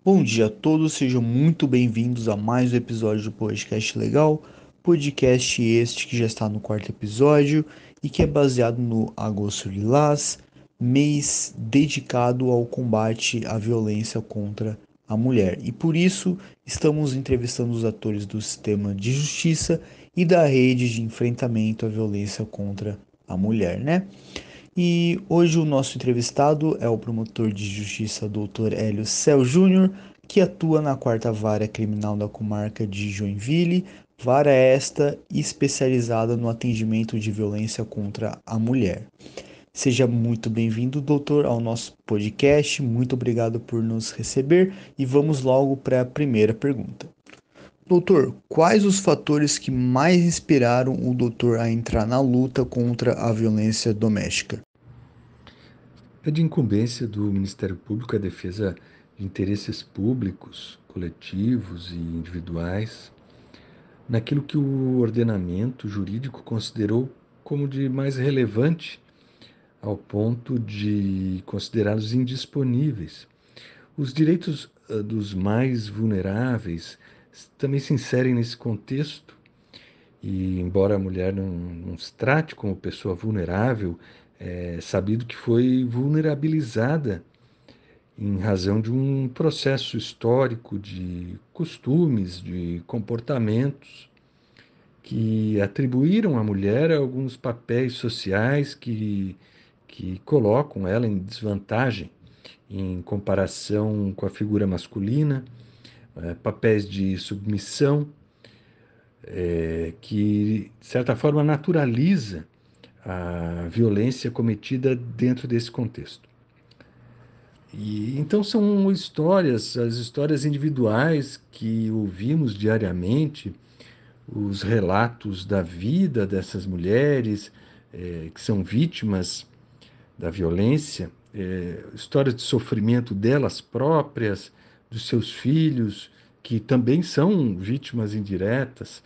Bom dia a todos, sejam muito bem-vindos a mais um episódio do Podcast Legal. Podcast este que já está no quarto episódio e que é baseado no Agosto Lilás, mês dedicado ao combate à violência contra a mulher. E por isso estamos entrevistando os atores do sistema de justiça e da rede de enfrentamento à violência contra a mulher, né? E hoje o nosso entrevistado é o promotor de justiça Dr. Hélio Cel Júnior, que atua na quarta vara criminal da comarca de Joinville, vara esta especializada no atendimento de violência contra a mulher. Seja muito bem-vindo, doutor, ao nosso podcast. Muito obrigado por nos receber e vamos logo para a primeira pergunta. Doutor, quais os fatores que mais inspiraram o doutor a entrar na luta contra a violência doméstica? É de incumbência do Ministério Público a defesa de interesses públicos, coletivos e individuais, naquilo que o ordenamento jurídico considerou como de mais relevante, ao ponto de considerá-los indisponíveis. Os direitos dos mais vulneráveis também se inserem nesse contexto, e embora a mulher não se trate como pessoa vulnerável, é sabido que foi vulnerabilizada em razão de um processo histórico de costumes, de comportamentos que atribuíram à mulher alguns papéis sociais que colocam ela em desvantagem em comparação com a figura masculina, papéis de submissão, que, de certa forma, naturaliza a violência cometida dentro desse contexto. E então são histórias, as histórias individuais que ouvimos diariamente, os relatos da vida dessas mulheres que são vítimas da violência, histórias de sofrimento delas próprias, dos seus filhos, que também são vítimas indiretas.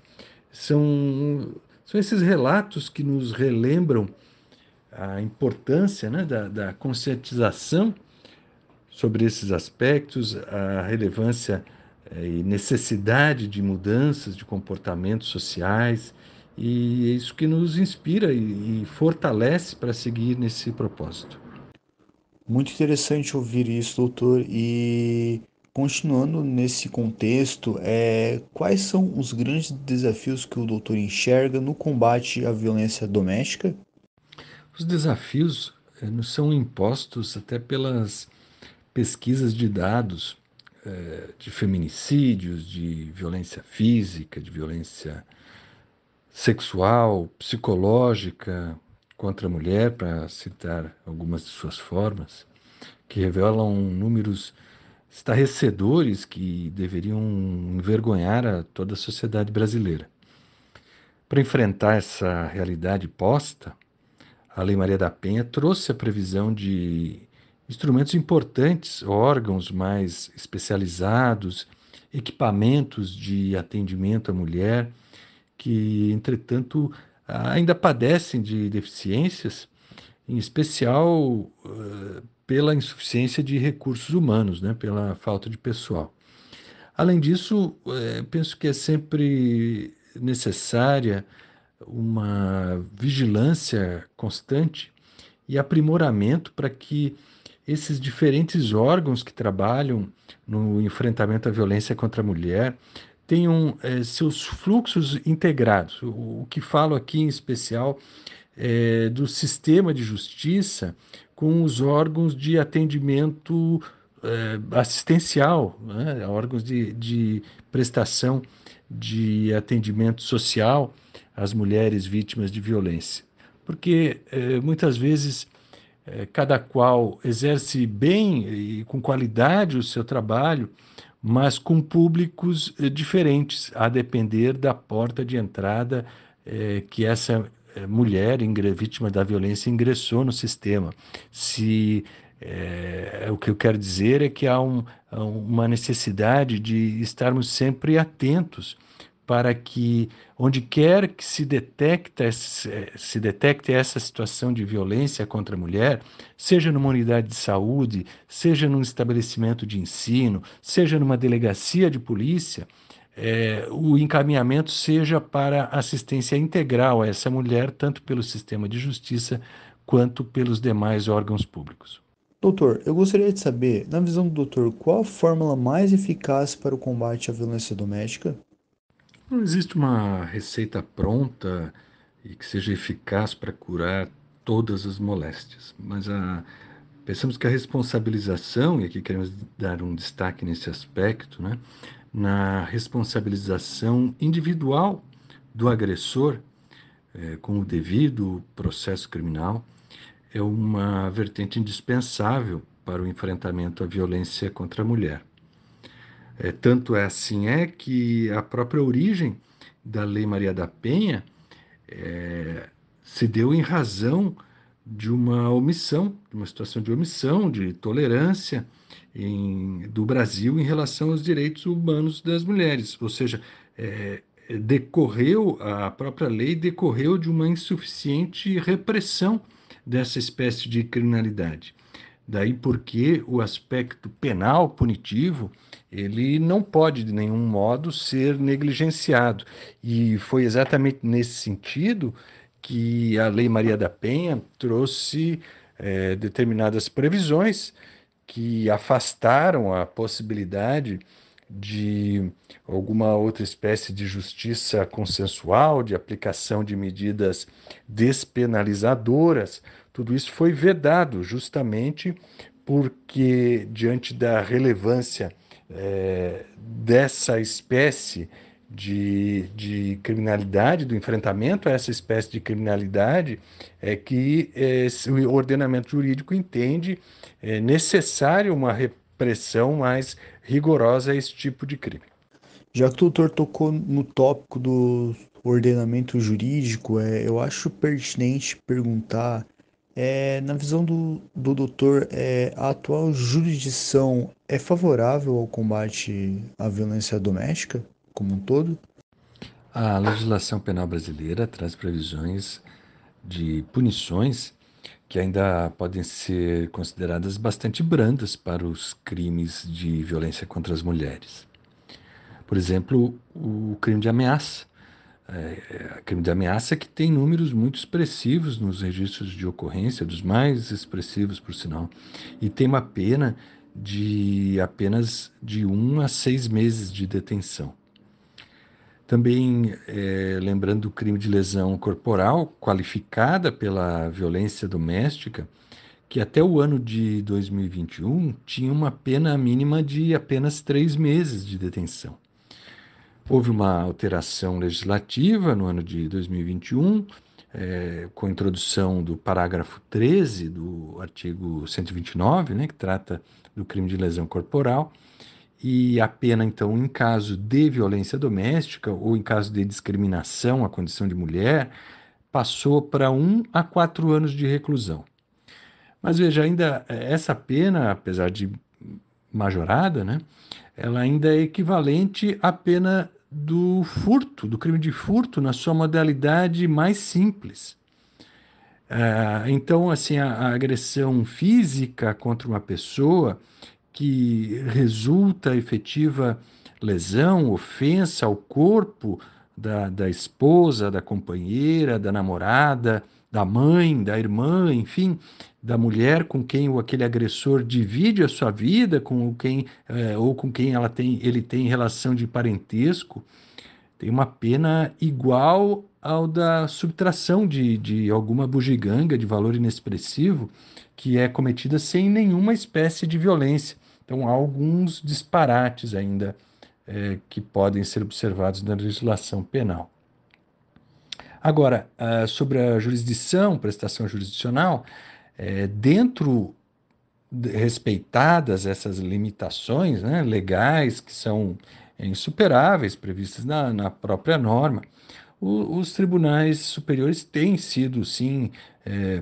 São esses relatos que nos relembram a importância, né, da conscientização sobre esses aspectos, a relevância e necessidade de mudanças de comportamentos sociais, e é isso que nos inspira e fortalece para seguir nesse propósito. Muito interessante ouvir isso, doutor. E continuando nesse contexto, quais são os grandes desafios que o doutor enxerga no combate à violência doméstica? Os desafios nos são impostos até pelas pesquisas de dados de feminicídios, de violência física, de violência sexual, psicológica contra a mulher, para citar algumas de suas formas, que revelam números estarrecedores que deveriam envergonhar a toda a sociedade brasileira. Para enfrentar essa realidade posta, a Lei Maria da Penha trouxe a previsão de instrumentos importantes, órgãos mais especializados, equipamentos de atendimento à mulher, que, entretanto, ainda padecem de deficiências, em especial pela insuficiência de recursos humanos, né, pela falta de pessoal. Além disso, penso que é sempre necessária uma vigilância constante e aprimoramento para que esses diferentes órgãos que trabalham no enfrentamento à violência contra a mulher tenham seus fluxos integrados. O que falo aqui em especial é do sistema de justiça com os órgãos de atendimento assistencial, né? Órgãos de prestação de atendimento social às mulheres vítimas de violência. Porque muitas vezes cada qual exerce bem e com qualidade o seu trabalho, mas com públicos diferentes, a depender da porta de entrada que essa mulher vítima da violência ingressou no sistema. Se o que eu quero dizer é que há uma necessidade de estarmos sempre atentos para que, onde quer que se detecte essa situação de violência contra a mulher, seja numa unidade de saúde, seja num estabelecimento de ensino, seja numa delegacia de polícia, o encaminhamento seja para assistência integral a essa mulher, tanto pelo sistema de justiça quanto pelos demais órgãos públicos. Doutor, eu gostaria de saber, na visão do doutor, qual a fórmula mais eficaz para o combate à violência doméstica? Não existe uma receita pronta e que seja eficaz para curar todas as moléstias, mas pensamos que a responsabilização, e aqui queremos dar um destaque nesse aspecto, né, na responsabilização individual do agressor, com o devido processo criminal, é uma vertente indispensável para o enfrentamento à violência contra a mulher. Tanto é assim que a própria origem da Lei Maria da Penha se deu em razão de uma omissão, de uma situação de omissão, de tolerância do Brasil em relação aos direitos humanos das mulheres. Ou seja, a própria lei decorreu de uma insuficiente repressão dessa espécie de criminalidade. Daí porque o aspecto penal punitivo ele não pode de nenhum modo ser negligenciado. E foi exatamente nesse sentido que a Lei Maria da Penha trouxe determinadas previsões que afastaram a possibilidade de alguma outra espécie de justiça consensual, de aplicação de medidas despenalizadoras. Tudo isso foi vedado justamente porque, diante da relevância dessa espécie de criminalidade, do enfrentamento a essa espécie de criminalidade, que o ordenamento jurídico entende necessário uma repressão mais rigorosa a esse tipo de crime. Já que o doutor tocou no tópico do ordenamento jurídico, eu acho pertinente perguntar, na visão do doutor, a atual jurisdição é favorável ao combate à violência doméstica como um todo? A legislação penal brasileira traz previsões de punições que ainda podem ser consideradas bastante brandas para os crimes de violência contra as mulheres. Por exemplo, o crime de ameaça. Crime de ameaça que tem números muito expressivos nos registros de ocorrência, dos mais expressivos, por sinal, e tem uma pena de apenas de 1 a 6 meses de detenção. Também, lembrando o crime de lesão corporal qualificada pela violência doméstica, que até o ano de 2021 tinha uma pena mínima de apenas 3 meses de detenção. Houve uma alteração legislativa no ano de 2021, com a introdução do parágrafo 13 do artigo 129, né, que trata do crime de lesão corporal, e a pena, então, em caso de violência doméstica ou em caso de discriminação à condição de mulher, passou para 1 a 4 anos de reclusão. Mas veja, ainda essa pena, apesar de majorada, né, ela ainda é equivalente à pena do furto, do crime de furto, na sua modalidade mais simples. Então, assim, a agressão física contra uma pessoa que resulta efetiva lesão, ofensa ao corpo da esposa, da companheira, da namorada, da mãe, da irmã, enfim, da mulher com quem aquele agressor divide a sua vida, ou com quem ele tem relação de parentesco, tem uma pena igual ao da subtração de alguma bugiganga de valor inexpressivo que é cometida sem nenhuma espécie de violência. Então, há alguns disparates ainda que podem ser observados na legislação penal. Agora, sobre a jurisdição, prestação jurisdicional, respeitadas essas limitações, né, legais que são insuperáveis, previstas na própria norma, os tribunais superiores têm sido, sim,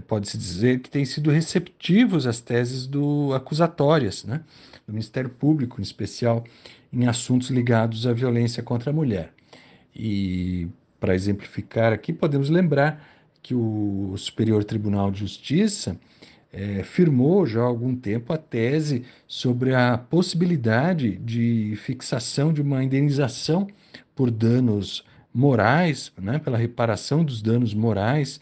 pode-se dizer que têm sido receptivos às teses acusatórias, né, do Ministério Público, em especial em assuntos ligados à violência contra a mulher. E, para exemplificar aqui, podemos lembrar que o Superior Tribunal de Justiça firmou já há algum tempo a tese sobre a possibilidade de fixação de uma indenização por danos morais, né, pela reparação dos danos morais,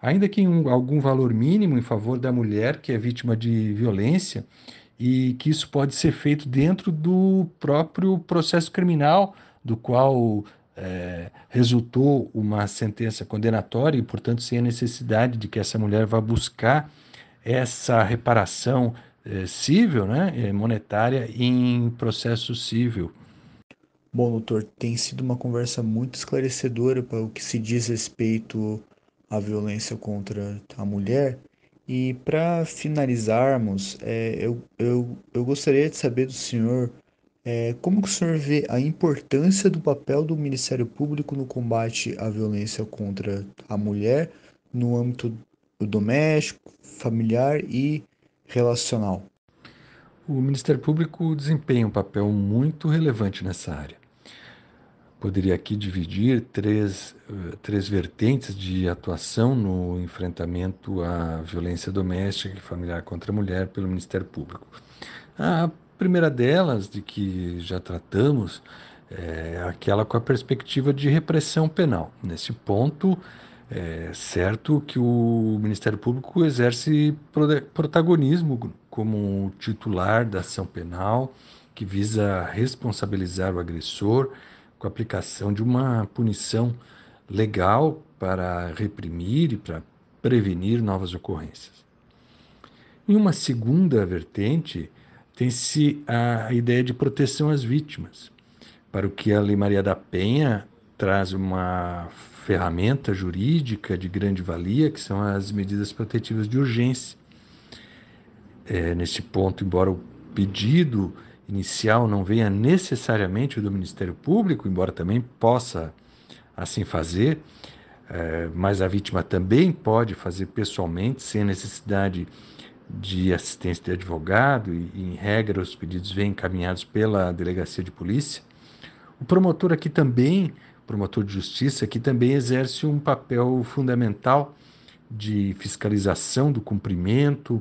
ainda que em algum valor mínimo em favor da mulher que é vítima de violência, e que isso pode ser feito dentro do próprio processo criminal, do qual resultou uma sentença condenatória e, portanto, sem a necessidade de que essa mulher vá buscar essa reparação civil, né, monetária em processo civil. Bom, doutor, tem sido uma conversa muito esclarecedora para o que se diz respeito à violência contra a mulher. E para finalizarmos, eu gostaria de saber do senhor como que o senhor vê a importância do papel do Ministério Público no combate à violência contra a mulher no âmbito doméstico, familiar e relacional. O Ministério Público desempenha um papel muito relevante nessa área. Poderia aqui dividir três vertentes de atuação no enfrentamento à violência doméstica e familiar contra a mulher pelo Ministério Público. A primeira delas, de que já tratamos, é aquela com a perspectiva de repressão penal. Nesse ponto, é certo que o Ministério Público exerce protagonismo como titular da ação penal, que visa responsabilizar o agressor com a aplicação de uma punição legal para reprimir e para prevenir novas ocorrências. Em uma segunda vertente, tem-se a ideia de proteção às vítimas, para o que a Lei Maria da Penha traz uma ferramenta jurídica de grande valia, que são as medidas protetivas de urgência. Neste ponto, embora o pedido inicial não venha necessariamente do Ministério Público, embora também possa assim fazer, mas a vítima também pode fazer pessoalmente, sem necessidade de assistência de advogado, e em regra os pedidos vêm encaminhados pela delegacia de polícia. O promotor aqui também, promotor de justiça, aqui também exerce um papel fundamental de fiscalização do cumprimento,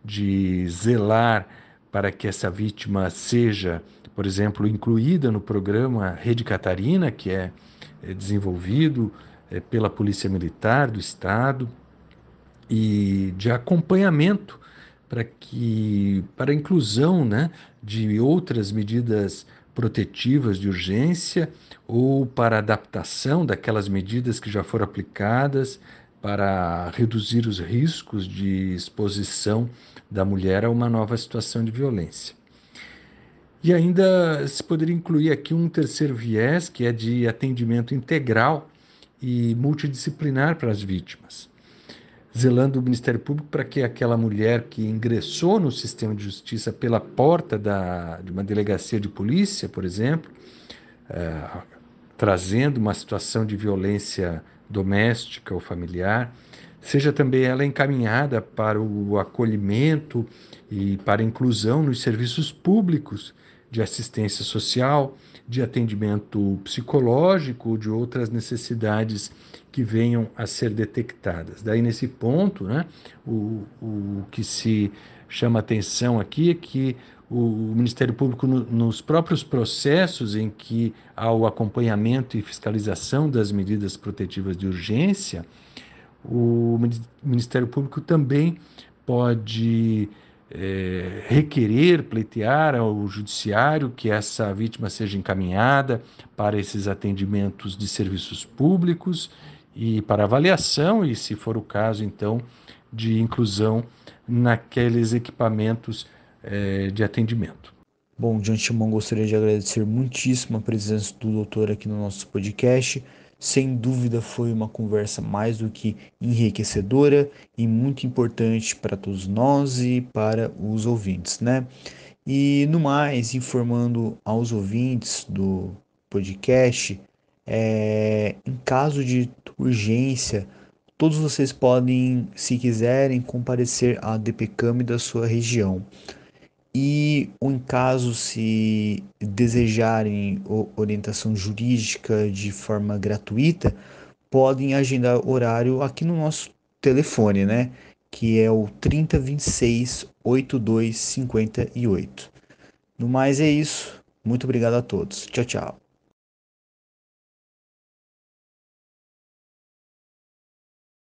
de zelar para que essa vítima seja, por exemplo, incluída no programa Rede Catarina, que é desenvolvido pela Polícia Militar do Estado, e de acompanhamento para a inclusão, né, de outras medidas protetivas de urgência ou para adaptação daquelas medidas que já foram aplicadas para reduzir os riscos de exposição da mulher a uma nova situação de violência. E ainda se poderia incluir aqui um terceiro viés, que é de atendimento integral e multidisciplinar para as vítimas, zelando o Ministério Público para que aquela mulher que ingressou no sistema de justiça pela porta de uma delegacia de polícia, por exemplo, trazendo uma situação de violência doméstica ou familiar, seja também ela encaminhada para o acolhimento e para a inclusão nos serviços públicos de assistência social, de atendimento psicológico ou de outras necessidades que venham a ser detectadas. Daí, nesse ponto, né, o que se chama atenção aqui é que o Ministério Público, nos próprios processos em que há o acompanhamento e fiscalização das medidas protetivas de urgência, o Ministério Público também pode requerer, pleitear ao judiciário que essa vítima seja encaminhada para esses atendimentos de serviços públicos e para avaliação e, se for o caso, então, de inclusão naqueles equipamentos de atendimento. Bom, de antemão gostaria de agradecer muitíssimo a presença do doutor aqui no nosso podcast. Sem dúvida foi uma conversa mais do que enriquecedora e muito importante para todos nós e para os ouvintes, né? E no mais, informando aos ouvintes do podcast, em caso de urgência, todos vocês podem, se quiserem, comparecer à DPCAM da sua região. E em caso se desejarem orientação jurídica de forma gratuita, podem agendar horário aqui no nosso telefone, né? Que é o 3026 8258. No mais é isso. Muito obrigado a todos. Tchau, tchau.